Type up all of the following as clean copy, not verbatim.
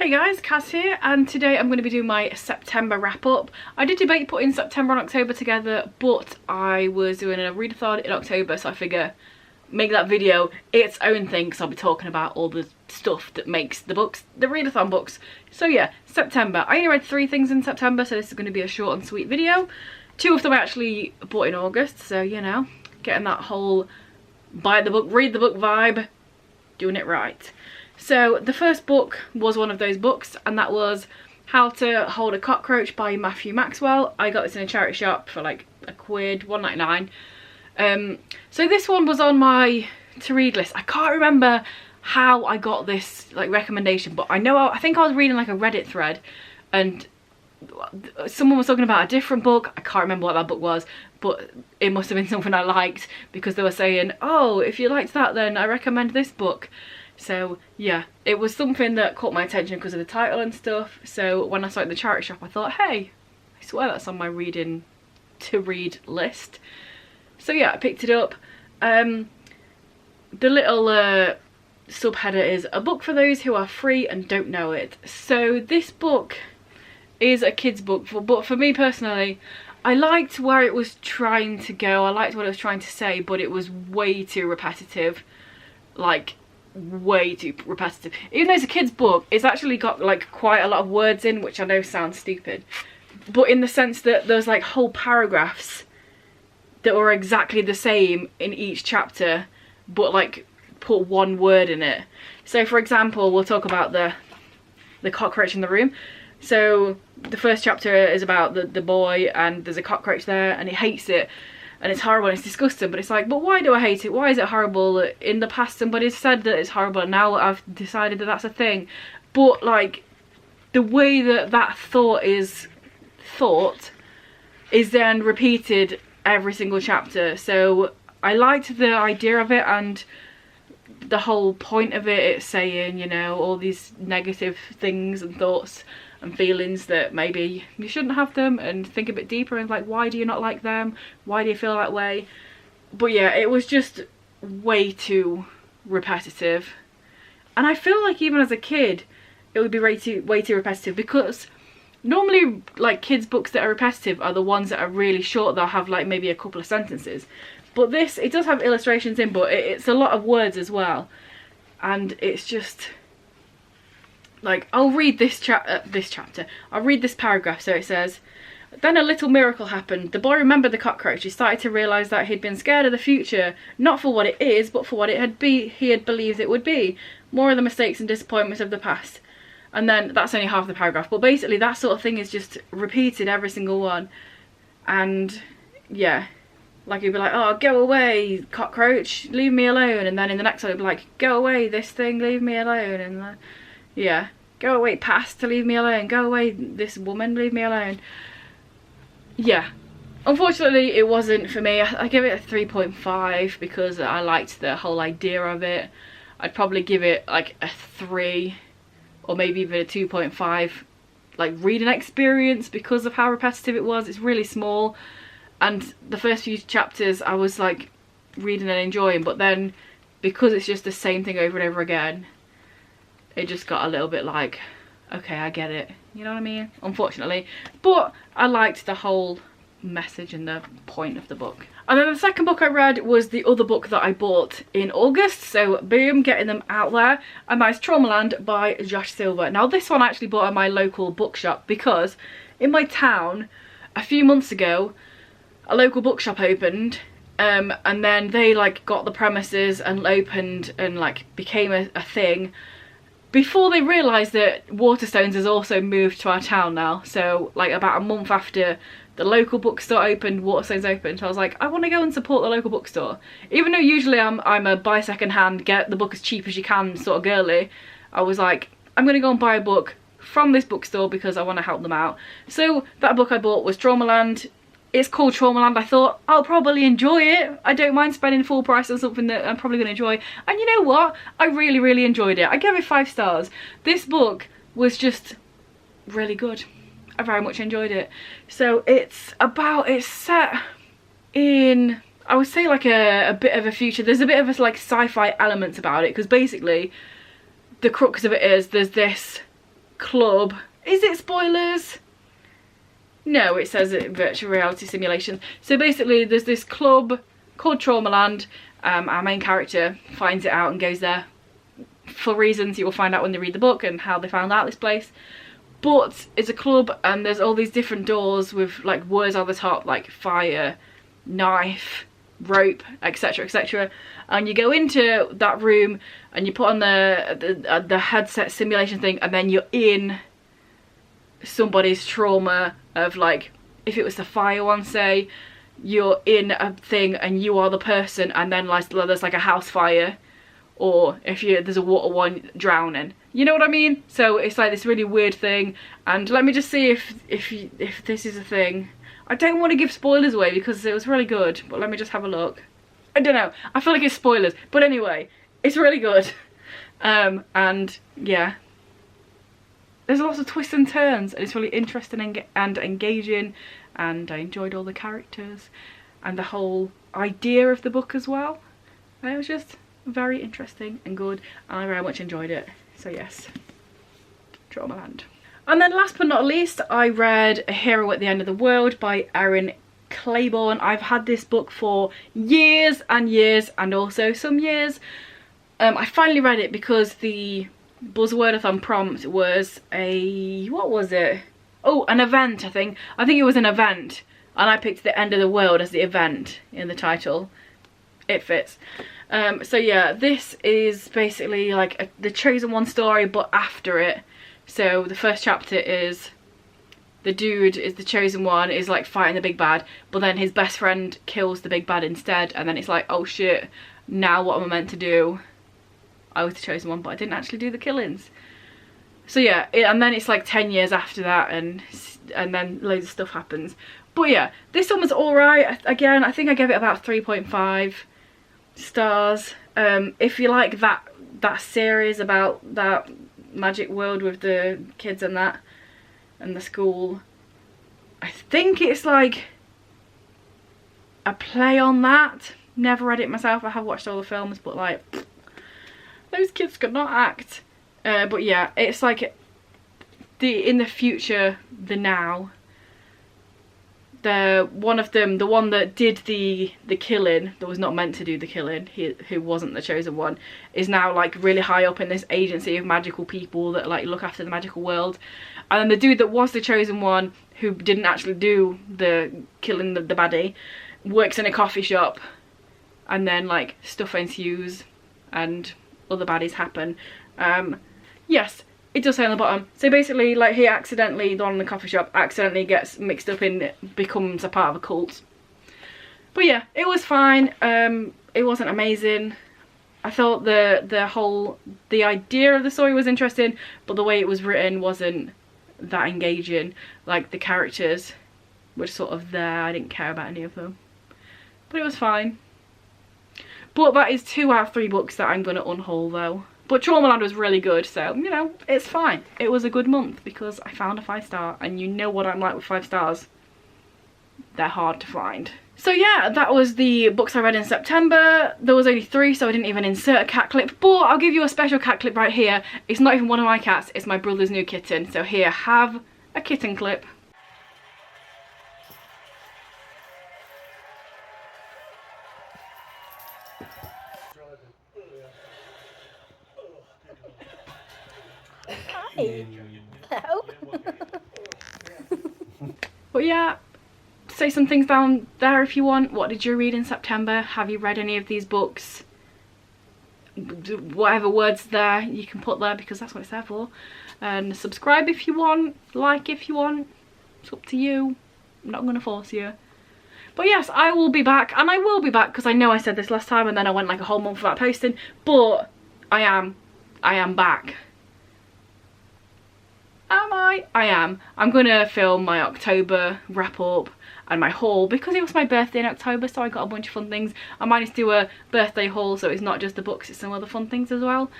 Hey guys, Cass here, and today I'm going to be doing my September wrap up. I did debate putting September and October together, but I was doing a readathon in October, so I figure make that video its own thing because I'll be talking about all the stuff that makes the books, the readathon books. So yeah, September. I only read 3 things in September, so this is going to be a short and sweet video. 2 of them I actually bought in August, so you know, getting that whole buy the book, read the book vibe, doing it right. So the first book was one of those books, and that was How to Hold a Cockroach by Matthew Maxwell. I got this in a charity shop for like £1, £1.99. So this one was on my to read list. I can't remember how I got this like recommendation, but I know I think I was reading like a Reddit thread and someone was talking about a different book. I can't remember what that book was, but it must have been something I liked because they were saying, oh, if you liked that then I recommend this book. So yeah, it was something that caught my attention because of the title and stuff. So when I saw it in the charity shop, I thought, hey, I swear that's on my reading to read list. So yeah, I picked it up. The little subheader is a book for those who are free and don't know it. So this book is a kid's book, but for me personally, I liked where it was trying to go. I liked what it was trying to say, but it was way too repetitive. Like, way too repetitive. Even though it's a kid's book, it's actually got like quite a lot of words in, which I know sounds stupid, but in the sense that there's like whole paragraphs that were exactly the same in each chapter, but like put one word in it. So for example, we'll talk about the cockroach in the room. So the first chapter is about the boy, and there's a cockroach there and he hates it and it's horrible and it's disgusting, but it's like, but why do I hate it? Why is it horrible? In the past somebody said that it's horrible and now I've decided that that's a thing. But like the way that that thought is then repeated every single chapter. So I liked the idea of it and the whole point of it. It's saying, you know, all these negative things and thoughts and feelings that maybe you shouldn't have them, and think a bit deeper and like, why do you not like them? Why do you feel that way? But yeah, it was just way too repetitive. And I feel like even as a kid, it would be way too repetitive, because normally like kids books that are repetitive are the ones that are really short. They'll have like maybe a couple of sentences. But this, it does have illustrations in, but it's a lot of words as well. And it's just like, I'll read this chapter. I'll read this paragraph. So it says, then a little miracle happened. The boy remembered the cockroach. He started to realise that he'd been scared of the future, not for what it is, but for what he had believed it would be. More of the mistakes and disappointments of the past. And then that's only half the paragraph. But basically that sort of thing is just repeated every single one. And yeah, like you'd be like, oh, go away, cockroach, leave me alone. And then in the next one it'd be like, go away, this thing, leave me alone. And yeah, go away, past, to leave me alone. Go away, this woman, leave me alone. Yeah, unfortunately it wasn't for me. I give it a 3.5 because I liked the whole idea of it. I'd probably give it like a 3 or maybe even a 2.5 like reading experience because of how repetitive it was. It's really small, and the first few chapters I was like reading and enjoying, but then because it's just the same thing over and over again, it just got a little bit like, okay, I get it, you know what I mean, unfortunately. But I liked the whole message and the point of the book. And then the second book I read was the other book that I bought in August, so boom, getting them out there, and that's Traumaland by Josh Silver. Now this one I actually bought at my local bookshop because in my town a few months ago a local bookshop opened, and then they like got the premises and opened and like became a thing before they realised that Waterstones has also moved to our town now. So like about a month after the local bookstore opened, Waterstones opened. So I was like, I want to go and support the local bookstore. Even though usually I'm a buy second hand, get the book as cheap as you can sort of girly, I was like, I'm going to go and buy a book from this bookstore because I want to help them out. So that book I bought was Traumaland. It's called Traumaland. I thought I'll probably enjoy it. I don't mind spending full price on something that I'm probably going to enjoy. And you know what? I really enjoyed it. I gave it 5 stars. This book was just really good. I very much enjoyed it. So it's set in, I would say like a bit of a future. There's a bit of a like sci-fi elements about it, because basically the crux of it is there's this club. Is it spoilers? No, it says it virtual reality simulations. So basically there's this club called Traumaland. Our main character finds it out and goes there for reasons you will find out when they read the book and how they found out this place. But it's a club and there's all these different doors with like words on the top like fire, knife, rope, etc, etc, and you go into that room and you put on the headset simulation thing, and then you're in somebody's trauma of, like, if it was the fire one, say, you're in a thing and you are the person, and then like there's like a house fire, or if there's a water one, drowning, you know what I mean? So it's like this really weird thing. And let me just see if this is a thing. I don't want to give spoilers away because it was really good, but let me just have a look. I don't know, I feel like it's spoilers, but anyway, it's really good. And yeah, there's lots of twists and turns, and it's really interesting and engaging, and I enjoyed all the characters and the whole idea of the book as well. And it was just very interesting and good, and I very much enjoyed it. So yes, Traumaland. And then last but not least, I read A Hero at the End of the World by Erin Claiborne. I've had this book for years and years, and also some years. I finally read it because the Buzzwordathon prompt was what was it? Oh, an event, I think. I think it was an event, and I picked The End of the World as the event in the title. It fits. So yeah, this is basically like the Chosen One story, but after it. So the first chapter is the dude is the Chosen One, is like fighting the big bad, but then his best friend kills the big bad instead, and then it's like, oh shit, now what am I meant to do? I was the Chosen One, but I didn't actually do the killings. So yeah, and then it's like 10 years after that, and then loads of stuff happens. But yeah, this one was alright. Again, I think I gave it about 3.5 stars. If you like that series about that magic world with the kids and that, and the school, I think it's like a play on that. Never read it myself. I have watched all the films, but like, those kids could not act. But yeah, it's like in the future, the now, one of them, the one that did the killing, that was not meant to do the killing, who wasn't the Chosen One, is now like really high up in this agency of magical people that like look after the magical world. And then the dude that was the Chosen One, who didn't actually do the killing, the baddie, works in a coffee shop, and then like stuff ensues and other baddies happen. Yes, it does say on the bottom. So basically, like, he accidentally, the one in the coffee shop, accidentally gets mixed up in, becomes a part of a cult. But yeah, it was fine. It wasn't amazing. I thought the idea of the story was interesting, but the way it was written wasn't that engaging. Like, the characters were sort of there. I didn't care about any of them. But it was fine. But that is 2 out of 3 books that I'm going to unhaul though. But Traumaland was really good, so, you know, it's fine. It was a good month because I found a 5-star, and you know what I'm like with 5 stars. They're hard to find. So yeah, that was the books I read in September. There was only 3, so I didn't even insert a cat clip, but I'll give you a special cat clip right here. It's not even one of my cats, it's my brother's new kitten. So here, have a kitten clip. Hello. But yeah, say some things down there if you want. What did you read in September? Have you read any of these books? Whatever words there you can put there, because that's what it's there for. And subscribe if you want, like if you want, it's up to you. I'm not going to force you. But yes, I will be back, and I will be back because I know I said this last time and then I went like a whole month without posting, but I am back. Am I? I am. I'm gonna film my October wrap up and my haul because it was my birthday in October, so I got a bunch of fun things. I might just do a birthday haul, so it's not just the books, it's some other fun things as well.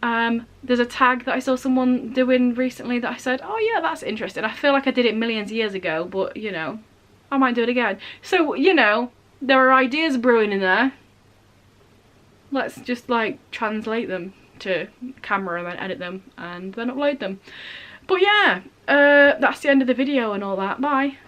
There's a tag that I saw someone doing recently that I said, oh yeah, that's interesting. I feel like I did it millions of years ago, but you know, I might do it again. So, you know, there are ideas brewing in there. Let's just like translate them to camera and then edit them and then upload them. But yeah, that's the end of the video and all that. Bye.